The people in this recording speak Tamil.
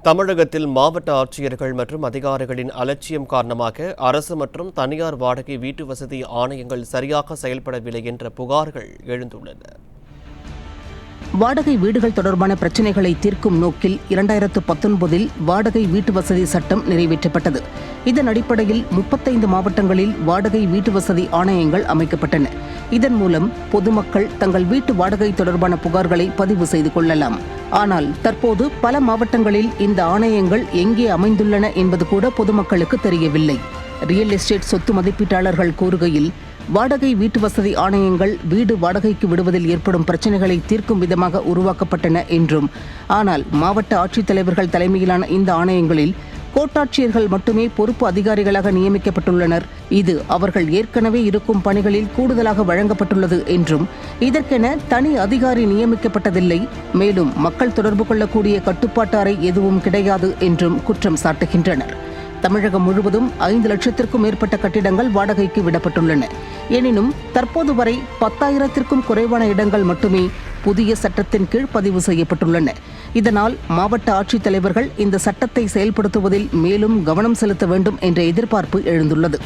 தமிழகத்தில் மாவட்ட ஆட்சியர்கள் மற்றும் அதிகாரிகளின் அலட்சியம் காரணமாக அரசு மற்றும் தனியார் வாடகை வீட்டு வசதி ஆணையங்கள் சரியாக செயல்படவில்லை என்ற புகார்கள் எழுந்துள்ளன. வாடகை வீடுகள் தொடர்பான பிரச்சினைகளை தீர்க்கும் நோக்கில் 2019 வாடகை வீட்டு வசதி சட்டம் நிறைவேற்றப்பட்டது. இதன் அடிப்படையில் 35 மாவட்டங்களில் வாடகை வீட்டு வசதி ஆணையங்கள் அமைக்கப்பட்டன. இதன் மூலம் பொதுமக்கள் தங்கள் வீட்டு வாடகை தொடர்பான புகார்களை பதிவு செய்து கொள்ளலாம். ஆனால் தற்போது பல மாவட்டங்களில் இந்த ஆணையங்கள் எங்கே அமைந்துள்ளன என்பது கூட பொதுமக்களுக்கு தெரியவில்லை. ரியல் எஸ்டேட் சொத்து மதிப்பீட்டாளர்கள் கூறுகையில், வாடகை வீட்டு வசதி ஆணையங்கள் வீடு வாடகைக்கு விடுவதில் ஏற்படும் பிரச்சினைகளை தீர்க்கும் விதமாக உருவாக்கப்பட்டன என்றும், ஆனால் மாவட்ட ஆட்சித்தலைவர்கள் தலைமையிலான இந்த ஆணையங்களில் கோட்டாட்சியர்கள் மட்டுமே பொறுப்பு அதிகாரிகளாக நியமிக்கப்பட்டுள்ளனர். இது அவர்கள் ஏற்கனவே இருக்கும் பணிகளில் கூடுதலாக வழங்கப்பட்டுள்ளது என்றும், இதற்கென தனி அதிகாரி நியமிக்கப்பட்டதில்லை, மேலும் மக்கள் தொடர்பு கொள்ளக்கூடிய கட்டுப்பாட்டு அறை எதுவும் கிடையாது என்றும் குற்றம் சாட்டுகின்றனர். தமிழகம் முழுவதும் 5 லட்சத்திற்கும் மேற்பட்ட கட்டிடங்கள் வாடகைக்கு விடப்பட்டுள்ளன. எனினும் தற்போது வரை 10,000த்திற்கும் குறைவான இடங்கள் மட்டுமே புதிய சட்டத்தின் கீழ் பதிவு செய்யப்பட்டுள்ளன. இதனால் மாவட்ட ஆட்சித்தலைவர்கள் இந்த சட்டத்தை செயல்படுத்துவதில் மேலும் கவனம் செலுத்த வேண்டும் என்ற எதிர்பார்ப்பு எழுந்துள்ளது.